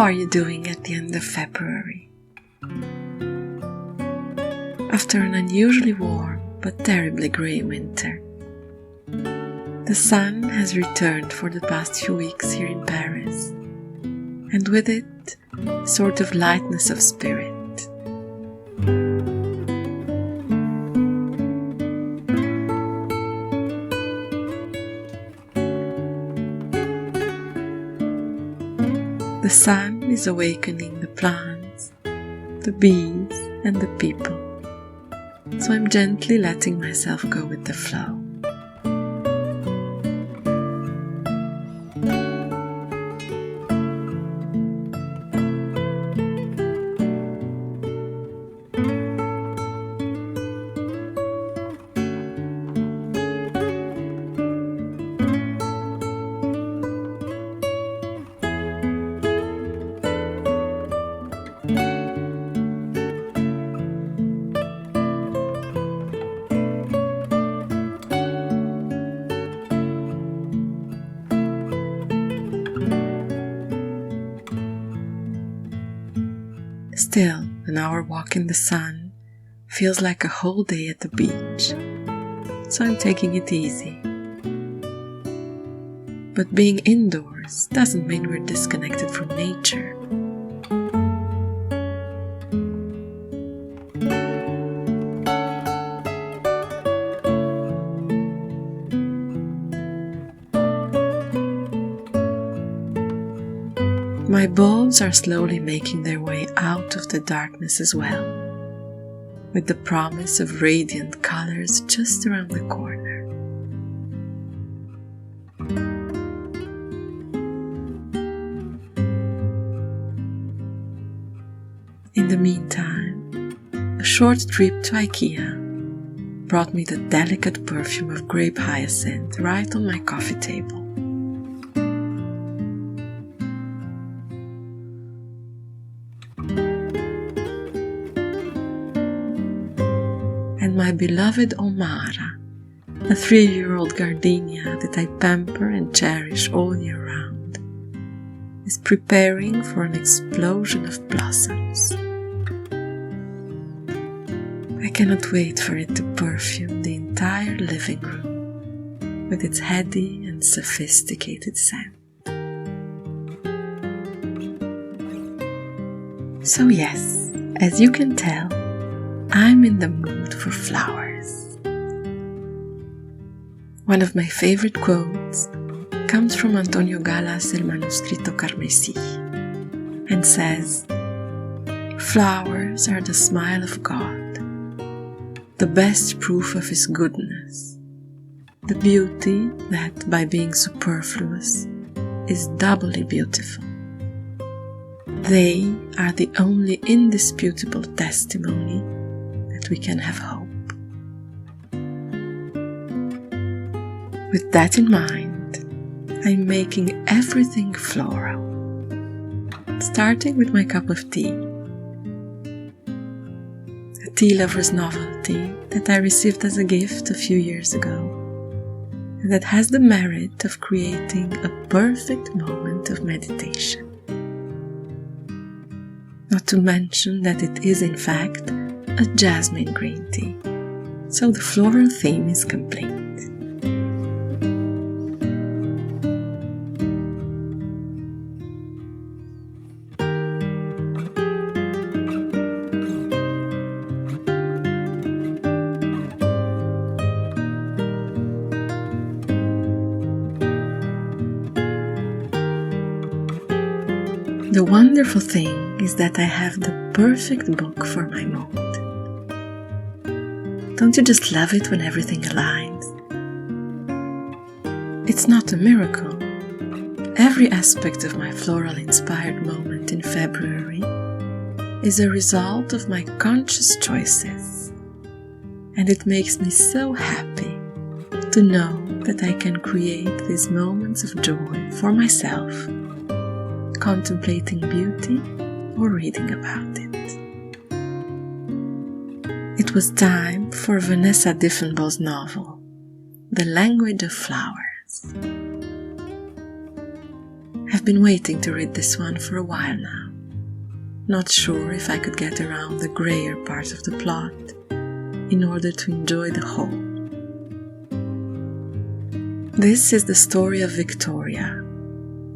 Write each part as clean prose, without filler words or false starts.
are you doing at the end of February? After an unusually warm but terribly grey winter, the sun has returned for the past few weeks here in Paris, and with it, a sort of lightness of spirit. The sun is awakening the plants, the bees, and the people, so I'm gently letting myself go with the flow. Still, an hour walk in the sun feels like a whole day at the beach, so I'm taking it easy. But being indoors doesn't mean we're disconnected from nature. My bulbs are slowly making their way out of the darkness as well, with the promise of radiant colors just around the corner. In the meantime, a short trip to IKEA brought me the delicate perfume of grape hyacinth right on my coffee table. And my beloved Omara, a 3-year-old gardenia that I pamper and cherish all year round, is preparing for an explosion of blossoms. I cannot wait for it to perfume the entire living room with its heady and sophisticated scent. So yes, as you can tell, I'm in the mood for flowers. One of my favorite quotes comes from Antonio Gala's El Manuscrito Carmesí and says, "Flowers are the smile of God, the best proof of His goodness, the beauty that, by being superfluous, is doubly beautiful. They are the only indisputable testimony that we can have hope." With that in mind, I'm making everything floral, starting with my cup of tea. A tea lover's novelty that I received as a gift a few years ago, and that has the merit of creating a perfect moment of meditation. Not to mention that it is in fact a jasmine green tea, so the floral theme is complete. The wonderful thing is that I have the perfect book for my mood. Don't you just love it when everything aligns? It's not a miracle. Every aspect of my floral-inspired moment in February is a result of my conscious choices, and it makes me so happy to know that I can create these moments of joy for myself, contemplating beauty or reading about it. It was time for Vanessa Diffenbaugh's novel, The Language of Flowers. I've been waiting to read this one for a while now, not sure if I could get around the grayer part of the plot in order to enjoy the whole. This is the story of Victoria,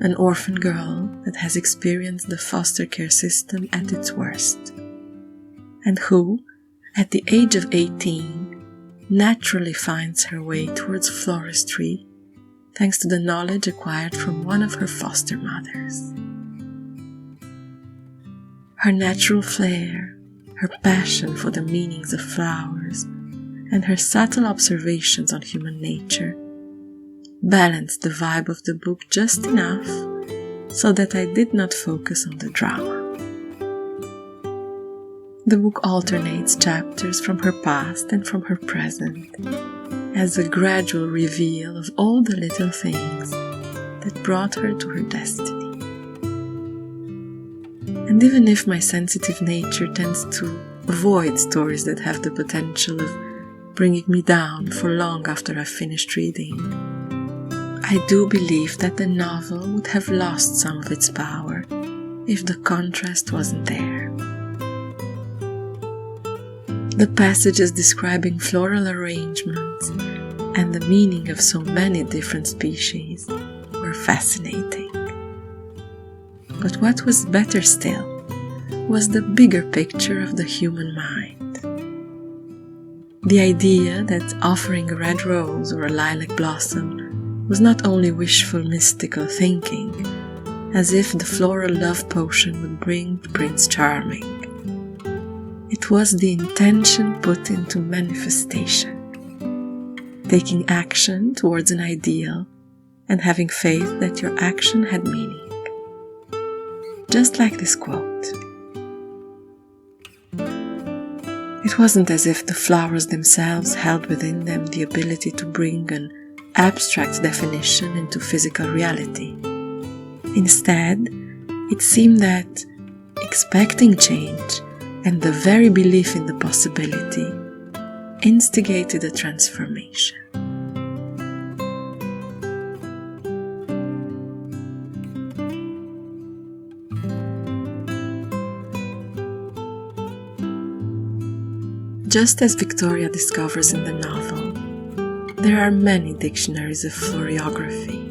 an orphan girl that has experienced the foster care system at its worst, and who, at the age of 18, naturally finds her way towards floristry thanks to the knowledge acquired from one of her foster mothers. Her natural flair, her passion for the meanings of flowers, and her subtle observations on human nature balanced the vibe of the book just enough so that I did not focus on the drama. The book alternates chapters from her past and from her present, as a gradual reveal of all the little things that brought her to her destiny. And even if my sensitive nature tends to avoid stories that have the potential of bringing me down for long after I've finished reading, I do believe that the novel would have lost some of its power if the contrast wasn't there. The passages describing floral arrangements and the meaning of so many different species were fascinating. But what was better still was the bigger picture of the human mind. The idea that offering a red rose or a lilac blossom was not only wishful mystical thinking, as if the floral love potion would bring Prince Charming. It was the intention put into manifestation, taking action towards an ideal and having faith that your action had meaning. Just like this quote. It wasn't as if the flowers themselves held within them the ability to bring an abstract definition into physical reality. Instead, it seemed that expecting change and the very belief in the possibility instigated a transformation. Just as Victoria discovers in the novel, there are many dictionaries of floriography,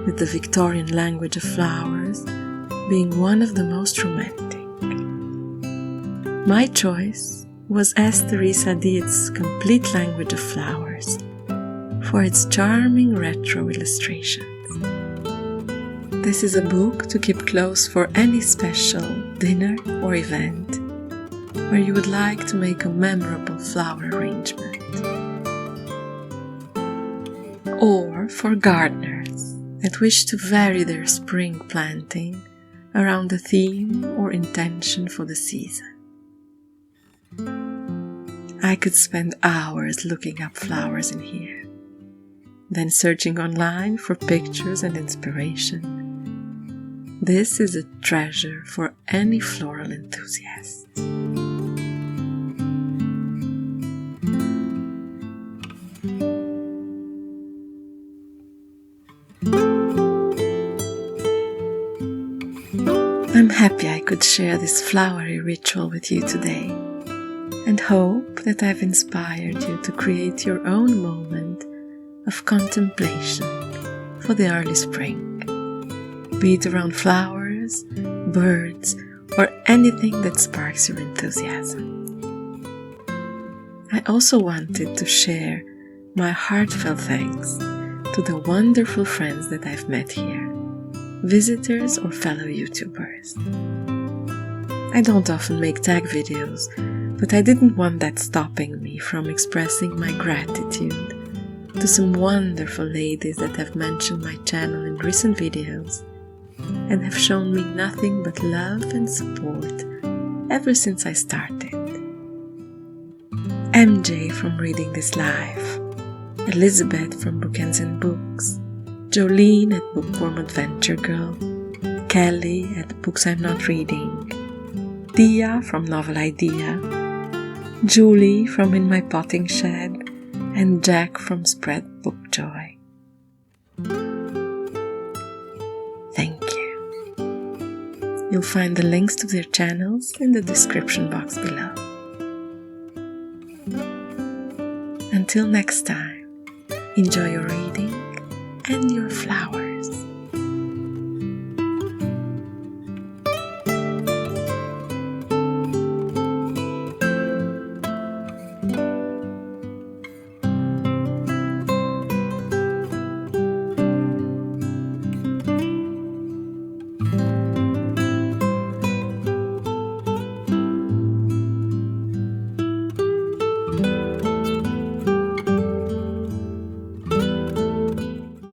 with the Victorian language of flowers being one of the most romantic. My choice was S.Theresa Dietz's Complete Language of Flowers for its charming retro illustrations. This is a book to keep close for any special dinner or event where you would like to make a memorable flower arrangement. Or for gardeners that wish to vary their spring planting around a theme or intention for the season. I could spend hours looking up flowers in here, then searching online for pictures and inspiration. This is a treasure for any floral enthusiast. I'm happy I could share this flowery ritual with you today, and hope that I've inspired you to create your own moment of contemplation for the early spring, be it around flowers, birds, or anything that sparks your enthusiasm. I also wanted to share my heartfelt thanks to the wonderful friends that I've met here, visitors or fellow YouTubers. I don't often make tag videos, but I didn't want that stopping me from expressing my gratitude to some wonderful ladies that have mentioned my channel in recent videos and have shown me nothing but love and support ever since I started. MJ from Reading This Life, Elisabeth from Bookends and Books, Jolene at Bookworm Adventure Girl, Kelly at Books I'm Not Reading, Deea from Novel Idea, Julie from In My Potting Shed, and Jack from Spread Book Joy. Thank You'll find the links to their channels in the description box below. Until next time, enjoy your reading and your flowers.